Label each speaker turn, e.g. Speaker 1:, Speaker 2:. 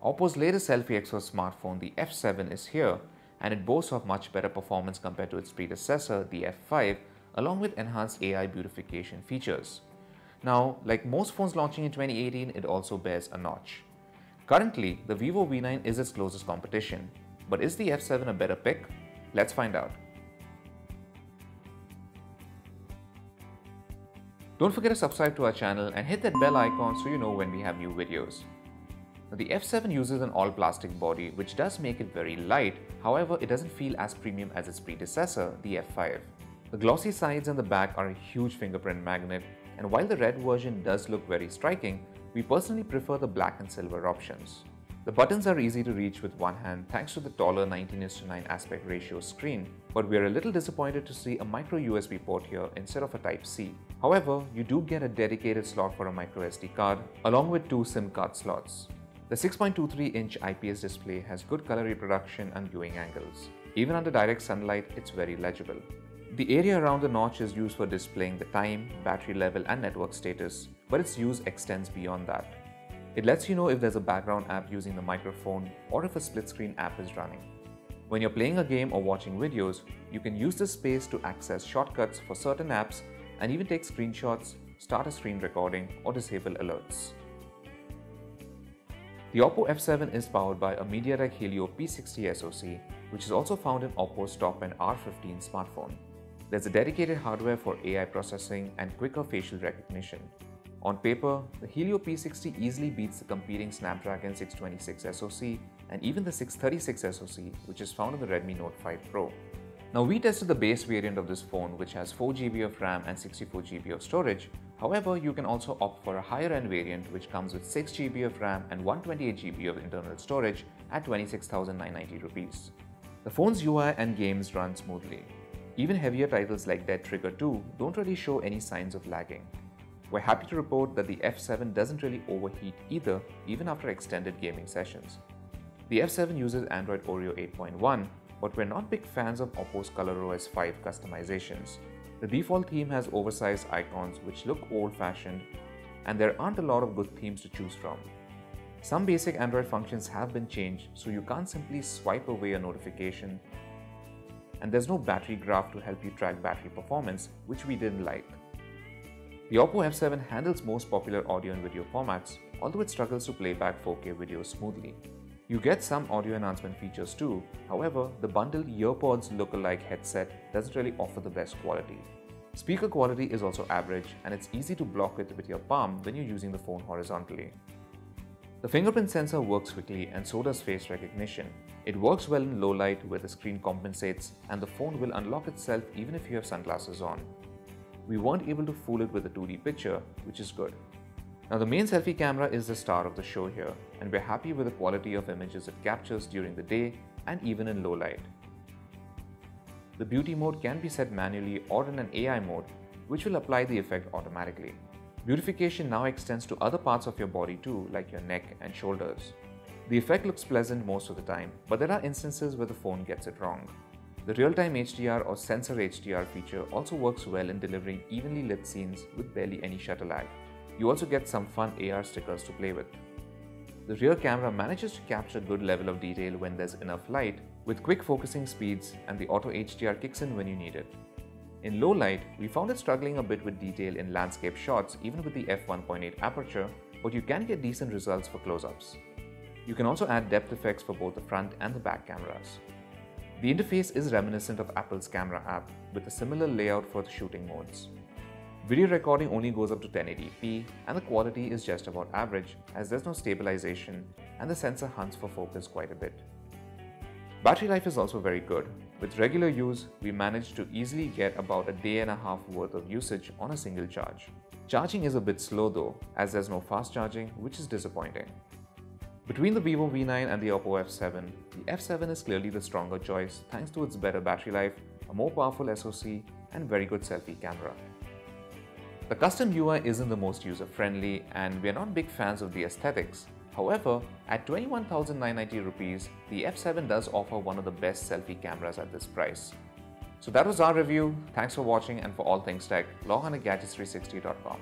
Speaker 1: Oppo's latest selfie expert smartphone, the F7, is here, and it boasts of much better performance compared to its predecessor, the F5, along with enhanced AI beautification features. Now, like most phones launching in 2018, it also bears a notch. Currently, the Vivo V9 is its closest competition, but is the F7 a better pick? Let's find out. Don't forget to subscribe to our channel and hit that bell icon so you know when we have new videos. Now, the F7 uses an all-plastic body which does make it very light, however it doesn't feel as premium as its predecessor, the F5. The glossy sides and the back are a huge fingerprint magnet, and while the red version does look very striking, we personally prefer the black and silver options. The buttons are easy to reach with one hand thanks to the taller 19:9 aspect ratio screen, but we are a little disappointed to see a micro USB port here instead of a Type-C. However, you do get a dedicated slot for a micro SD card along with two SIM card slots. The 6.23-inch IPS display has good color reproduction and viewing angles. Even under direct sunlight, it's very legible. The area around the notch is used for displaying the time, battery level and network status, but its use extends beyond that. It lets you know if there's a background app using the microphone or if a split screen app is running. When you're playing a game or watching videos, you can use this space to access shortcuts for certain apps and even take screenshots, start a screen recording or disable alerts. The Oppo F7 is powered by a MediaTek Helio P60 SoC, which is also found in Oppo's top-end R15 smartphone. There's a dedicated hardware for AI processing and quicker facial recognition. On paper, the Helio P60 easily beats the competing Snapdragon 626 SoC and even the 636 SoC, which is found in the Redmi Note 5 Pro. Now, we tested the base variant of this phone, which has 4GB of RAM and 64GB of storage. However, you can also opt for a higher-end variant which comes with 6GB of RAM and 128GB of internal storage at 26,990 rupees. The phone's UI and games run smoothly. Even heavier titles like Dead Trigger 2 don't really show any signs of lagging. We're happy to report that the F7 doesn't really overheat either, even after extended gaming sessions. The F7 uses Android Oreo 8.1, but we're not big fans of Oppo's ColorOS 5 customizations. The default theme has oversized icons which look old-fashioned, and there aren't a lot of good themes to choose from. Some basic Android functions have been changed, so you can't simply swipe away a notification, and there's no battery graph to help you track battery performance, which we didn't like. The Oppo F7 handles most popular audio and video formats, although it struggles to play back 4K videos smoothly. You get some audio enhancement features too, however, the bundled EarPods look-alike headset doesn't really offer the best quality. Speaker quality is also average, and it's easy to block it with your palm when you're using the phone horizontally. The fingerprint sensor works quickly and so does face recognition. It works well in low light where the screen compensates and the phone will unlock itself even if you have sunglasses on. We weren't able to fool it with a 2D picture, which is good. Now, the main selfie camera is the star of the show here, and we're happy with the quality of images it captures during the day and even in low light. The beauty mode can be set manually or in an AI mode, which will apply the effect automatically. Beautification now extends to other parts of your body too, like your neck and shoulders. The effect looks pleasant most of the time, but there are instances where the phone gets it wrong. The real-time HDR or sensor HDR feature also works well in delivering evenly lit scenes with barely any shutter lag. You also get some fun AR stickers to play with. The rear camera manages to capture a good level of detail when there's enough light, with quick focusing speeds, and the auto HDR kicks in when you need it. In low light, we found it struggling a bit with detail in landscape shots even with the f1.8 aperture, but you can get decent results for close-ups. You can also add depth effects for both the front and the back cameras. The interface is reminiscent of Apple's camera app, with a similar layout for the shooting modes. Video recording only goes up to 1080p, and the quality is just about average as there's no stabilization and the sensor hunts for focus quite a bit. Battery life is also very good. With regular use, we managed to easily get about a day and a half worth of usage on a single charge. Charging is a bit slow though, as there's no fast charging, which is disappointing. Between the Vivo V9 and the Oppo F7, the F7 is clearly the stronger choice thanks to its better battery life, a more powerful SoC, and very good selfie camera. The custom UI isn't the most user-friendly, and we are not big fans of the aesthetics. However, at 21,990 rupees, the F7 does offer one of the best selfie cameras at this price. So that was our review. Thanks for watching, and for all things tech, log on to gadgets360.com.